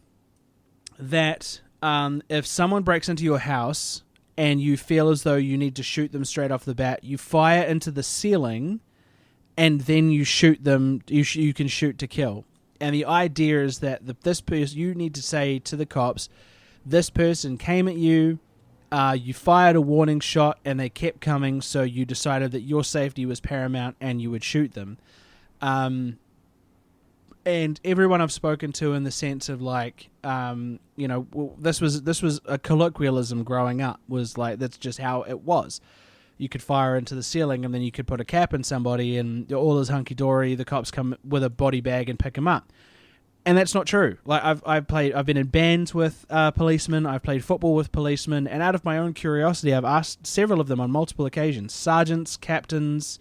that if someone breaks into your house and you feel as though you need to shoot them straight off the bat, you fire into the ceiling, and then you shoot them. You can shoot to kill. And the idea is that this person, you need to say to the cops, this person came at you, you fired a warning shot, and they kept coming, so you decided that your safety was paramount and you would shoot them. And everyone I've spoken to in the sense of this was a colloquialism growing up, was like, that's just how it was. You could fire into the ceiling, and then you could put a cap in somebody, and all is hunky dory. The cops come with a body bag and pick him up, and that's not true. Like I've been in bands with policemen. I've played football with policemen, and out of my own curiosity, I've asked several of them on multiple occasions, sergeants, captains,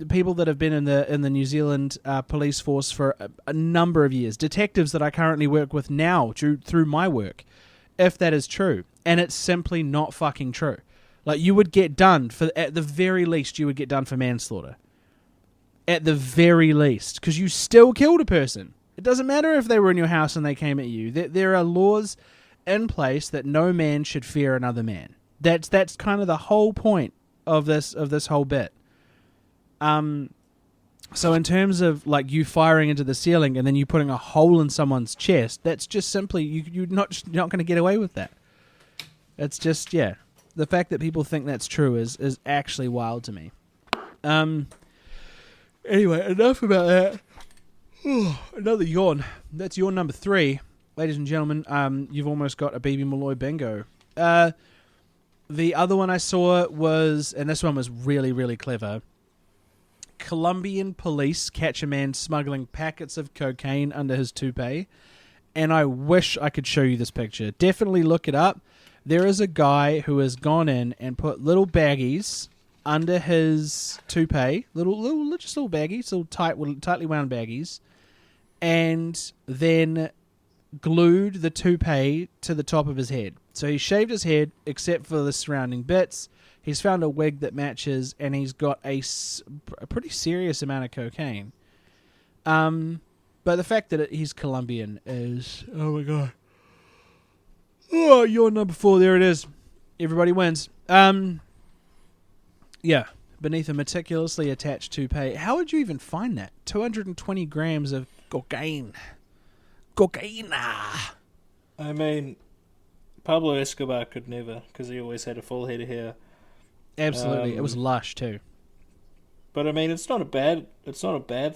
people that have been in the New Zealand police force for a number of years, detectives that I currently work with now through my work, if that is true, and it's simply not fucking true. Like, you would get done at the very least, you would get done for manslaughter. At the very least. Because you still killed a person. It doesn't matter if they were in your house and they came at you. There are laws in place that no man should fear another man. That's kind of the whole point of this whole bit. So in terms of, like, you firing into the ceiling and then you putting a hole in someone's chest, that's just simply, you're not going to get away with that. It's just, yeah. The fact that people think that's true is actually wild to me. Anyway, enough about that. Another yawn. That's yawn number 3. Ladies and gentlemen, you've almost got a BB Malloy bingo. The other one I saw was, and this one was really, really clever, Colombian police catch a man smuggling packets of cocaine under his toupee. And I wish I could show you this picture. Definitely look it up. There is a guy who has gone in and put little baggies under his toupee, little baggies, little tightly wound baggies, and then glued the toupee to the top of his head. So he shaved his head except for the surrounding bits. He's found a wig that matches, and he's got a pretty serious amount of cocaine. But the fact that he's Colombian is, oh my god. Oh, you're number 4. There it is. Everybody wins. Yeah. Beneath a meticulously attached toupee. How would you even find that? 220 grams of cocaine. Cocaina. I mean, Pablo Escobar could never, because he always had a full head of hair. Absolutely. It was lush too. But I mean, it's not a bad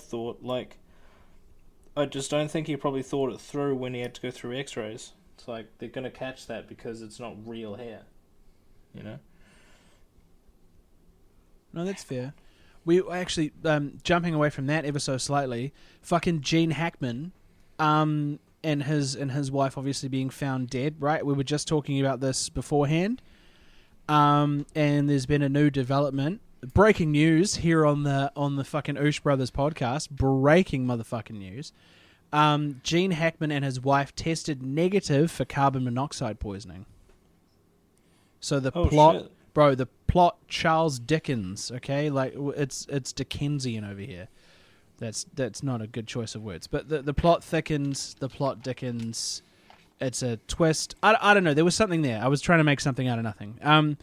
thought. Like, I just don't think he probably thought it through when he had to go through X-rays. It's like, they're going to catch that because it's not real hair. No, that's fair. We actually, jumping away from that ever so slightly, fucking Gene Hackman, and his wife obviously being found dead, right? We were just talking about this beforehand. And there's been a new development. Breaking news here on the fucking Oosh Brothers podcast. Breaking motherfucking news. Gene Hackman and his wife tested negative for carbon monoxide poisoning. So the plot, shit. Bro, the plot Charles Dickens, okay? Like, it's Dickensian over here. That's not a good choice of words. But the plot thickens, the plot Dickens. It's a twist. I don't know. There was something there. I was trying to make something out of nothing.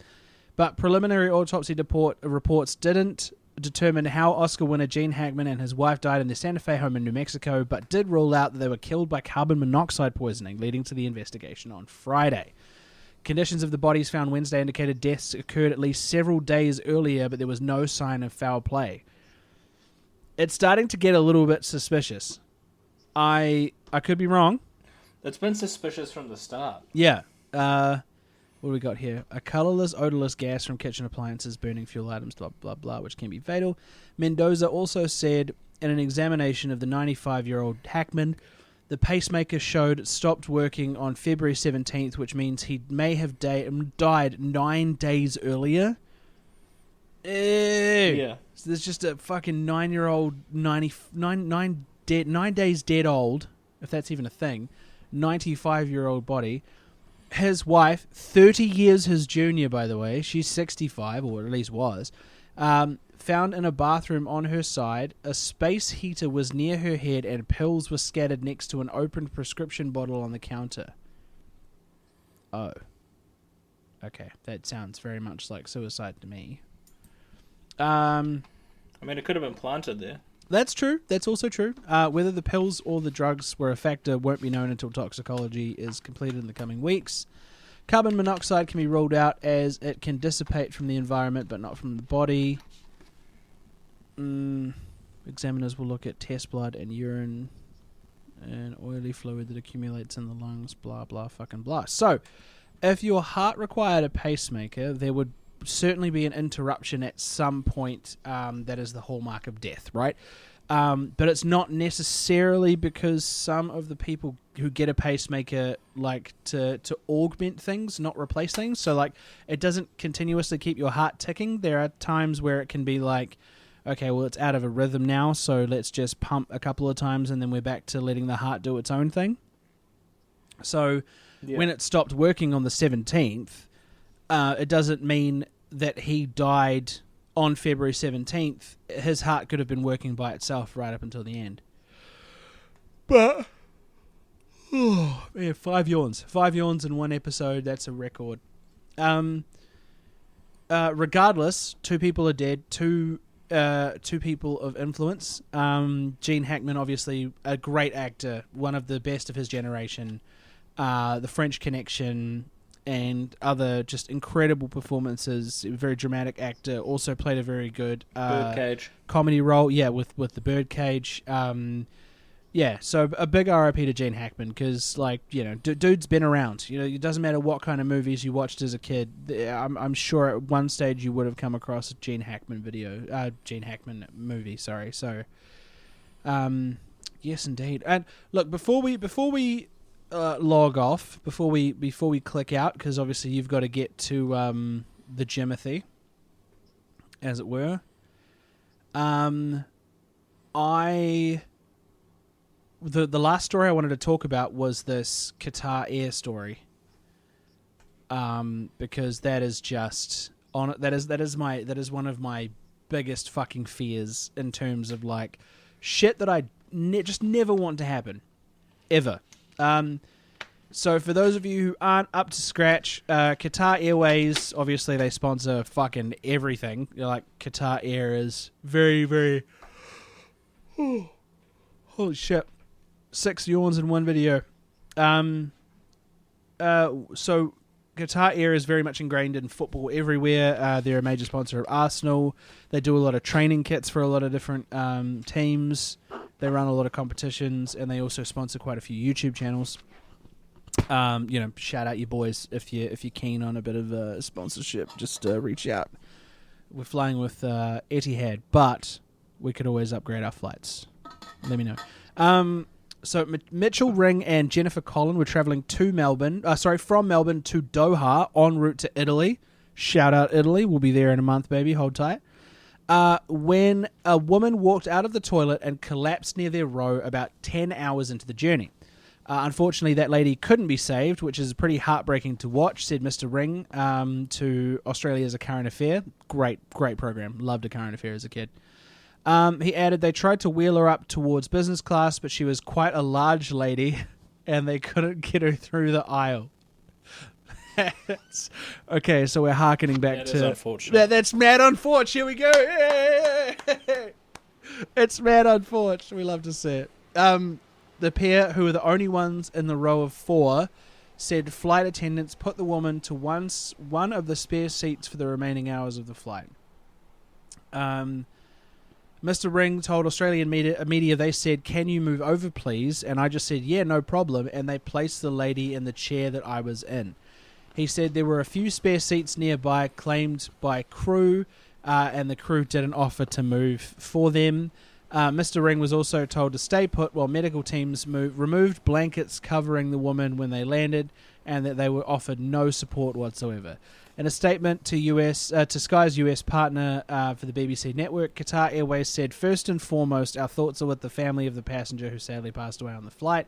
But preliminary autopsy reports didn't determine how Oscar winner Gene Hackman and his wife died in their Santa Fe home in New Mexico, but did rule out that they were killed by carbon monoxide poisoning, leading to the investigation on Friday. Conditions of the bodies found Wednesday indicated deaths occurred at least several days earlier, but there was no sign of foul play. It's starting to get a little bit suspicious. I could be wrong. It's been suspicious from the start. Yeah. What do we got here? A colorless, odorless gas from kitchen appliances burning fuel items, blah, blah, blah, which can be fatal. Mendoza also said in an examination of the 95-year-old Hackman, the pacemaker showed it stopped working on February 17th, which means he may have died 9 days earlier. Yeah. So there's just a fucking 9-year-old, 9 days dead old, if that's even a thing, 95-year-old body. His wife, 30 years his junior, by the way, she's 65, or at least was, found in a bathroom on her side. A space heater was near her head and pills were scattered next to an opened prescription bottle on the counter. Oh. Okay, that sounds very much like suicide to me. I mean, it could have been planted there. That's true. That's also true. Whether the pills or the drugs were a factor won't be known until toxicology is completed in the coming weeks. Carbon monoxide can be ruled out as it can dissipate from the environment but not from the body. Examiners will look at test blood and urine and oily fluid that accumulates in the lungs, blah, blah, fucking blah. So, if your heart required a pacemaker, there would certainly be an interruption at some point that is the hallmark of death, right? But it's not necessarily because some of the people who get a pacemaker like to augment things, not replace things. So like it doesn't continuously keep your heart ticking. There are times where it can be like, okay, well it's out of a rhythm now, so let's just pump a couple of times and then we're back to letting the heart do its own thing. So when it stopped working on the 17th, it doesn't mean that he died on February 17th. His heart could have been working by itself right up until the end. But, oh, man, 5 yawns. 5 yawns in one episode, that's a record. Regardless, 2 people are dead, two people of influence. Gene Hackman, obviously a great actor, one of the best of his generation. The French Connection and other just incredible performances. Very dramatic actor. Also played a very good Birdcage comedy role. Yeah, with the Birdcage. Yeah, so a big RIP to Gene Hackman because, like, you know, dude's been around. You know, it doesn't matter what kind of movies you watched as a kid. I'm sure at one stage you would have come across a Gene Hackman movie. Sorry. So, yes, indeed. And look, before we log off, before we click out, because obviously you've got to get to the Jimothy, as it were. The last story I wanted to talk about was this Qatar Air story. Because that is just that is one of my biggest fucking fears in terms of like shit that I just never want to happen ever. So for those of you who aren't up to scratch, Qatar Airways, obviously they sponsor fucking everything. Like Qatar Air is very, very... holy shit. 6 yawns in one video. So Qatar Air is very much ingrained in football everywhere. They're a major sponsor of Arsenal. They do a lot of training kits for a lot of different teams. They run a lot of competitions, and they also sponsor quite a few YouTube channels. You know, shout out your boys if you're keen on a bit of sponsorship. Just reach out. We're flying with Etihad, but we could always upgrade our flights. Let me know. So Mitchell Ring and Jennifer Collin were traveling from Melbourne to Doha en route to Italy. Shout out Italy. We'll be there in a month, baby. Hold tight. When a woman walked out of the toilet and collapsed near their row about 10 hours into the journey. Unfortunately, that lady couldn't be saved, which is pretty heartbreaking to watch, said Mr. Ring to Australia's A Current Affair. Great program. Loved A Current Affair as a kid. He added they tried to wheel her up towards business class, but she was quite a large lady, and they couldn't get her through the aisle. Okay, so we're hearkening back to... That is unfortunate. That's mad unfortunate. Here we go. It's mad unfortunate. We love to see it. The pair, who were the only ones in the row of 4, said flight attendants put the woman to one of the spare seats for the remaining hours of the flight. Mr. Ring told Australian media, they said, "Can you move over, please?" And I just said, "Yeah, no problem." And they placed the lady in the chair that I was in. He said there were a few spare seats nearby claimed by crew, and the crew didn't offer to move for them. Mr. Ring was also told to stay put while medical teams removed blankets covering the woman when they landed, and that they were offered no support whatsoever. In a statement to Sky's US partner for the BBC network, Qatar Airways said, "First and foremost, our thoughts are with the family of the passenger who sadly passed away on the flight.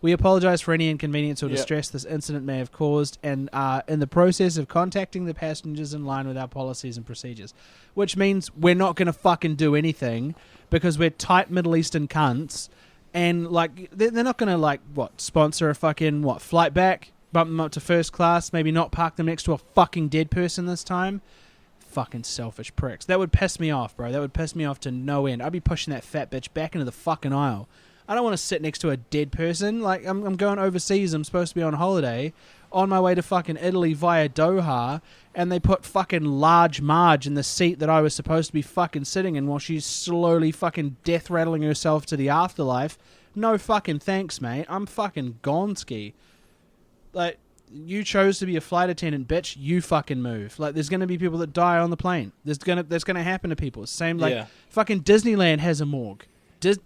We apologise for any inconvenience or distress this incident may have caused, and are in the process of contacting the passengers in line with our policies and procedures." Which means we're not going to fucking do anything because we're tight Middle Eastern cunts, and like they're not going to sponsor a fucking flight back, bump them up to first class, maybe not park them next to a fucking dead person this time. Fucking selfish pricks. That would piss me off, bro. That would piss me off to no end. I'd be pushing that fat bitch back into the fucking aisle. I don't want to sit next to a dead person. Like, I'm going overseas. I'm supposed to be on holiday, on my way to fucking Italy via Doha, and they put fucking large Marge in the seat that I was supposed to be fucking sitting in while she's slowly fucking death rattling herself to the afterlife. No fucking thanks, mate. I'm fucking gonski. Like, you chose to be a flight attendant, bitch. You fucking move. Like, there's gonna be people that die on the plane. That's gonna happen to people. Same fucking Disneyland has a morgue.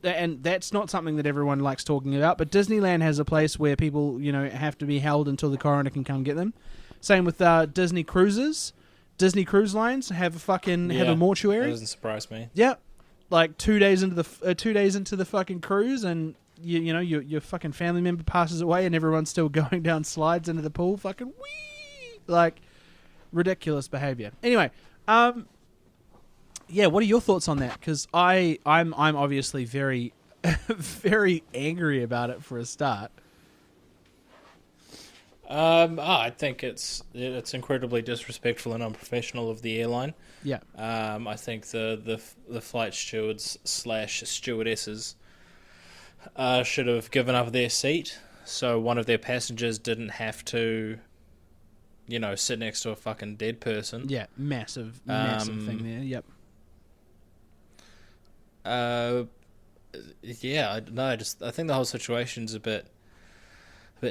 And that's not something that everyone likes talking about, but Disneyland has a place where people, have to be held until the coroner can come get them. Same with Disney cruises. Disney cruise lines have a mortuary. That doesn't surprise me. Yeah, like 2 days into the fucking cruise, and your fucking family member passes away, and everyone's still going down slides into the pool. Fucking wee, like ridiculous behavior. Anyway, yeah, what are your thoughts on that? Because I'm obviously very, very angry about it for a start. I think it's incredibly disrespectful and unprofessional of the airline. Yeah. I think the flight stewards / stewardesses should have given up their seat so one of their passengers didn't have to, sit next to a fucking dead person. Yeah, massive thing there. Yep. I think the whole situation's a bit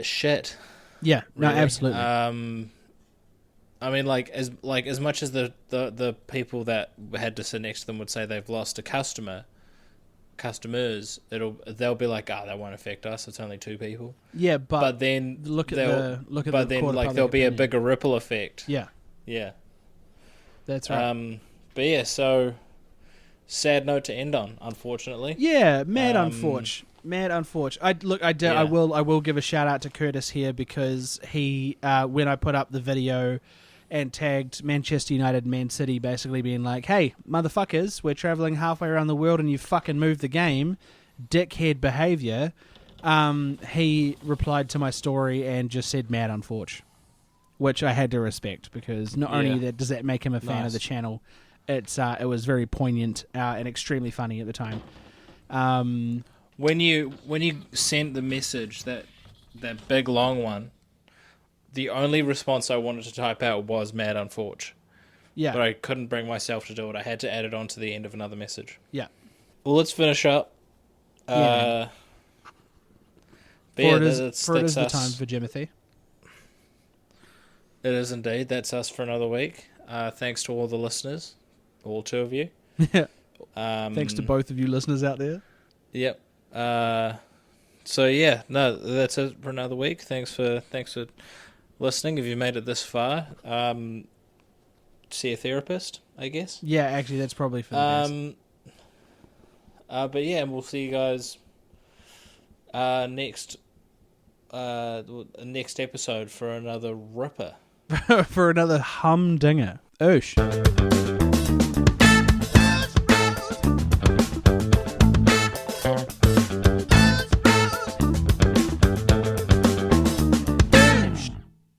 shit. Yeah, really. No, absolutely. I mean, as much as the people that had to sit next to them would say they've lost a customers, they'll be like, that won't affect us. It's only 2 people. Yeah, but then look at there'll be a bigger ripple effect. Yeah, yeah, that's right. But yeah, so. Sad note to end on, unfortunately. Yeah, mad unfortunate. I will give a shout out to Curtis here because he, when I put up the video and tagged Manchester United and Man City, basically being like, "Hey, motherfuckers, we're traveling halfway around the world and you fucking moved the game, dickhead behavior." He replied to my story and just said "mad unfortunate," which I had to respect because not only does that make him a fan of the channel. It was very poignant and extremely funny at the time. When you sent the message, that big long one, the only response I wanted to type out was "mad unfortunate." Yeah, but I couldn't bring myself to do it. I had to add it on to the end of another message. Yeah. Well, let's finish up. It is the time for Jimothy. It is indeed. That's us for another week. Thanks to all the listeners. All 2 of you. Thanks to both of you listeners out there. Yep. So yeah, no, that's it for another week. Thanks for listening. If you made it this far, see a therapist, I guess. Yeah, actually, that's probably for the best. But yeah, we'll see you guys next episode for another ripper. For another humdinger. Oosh.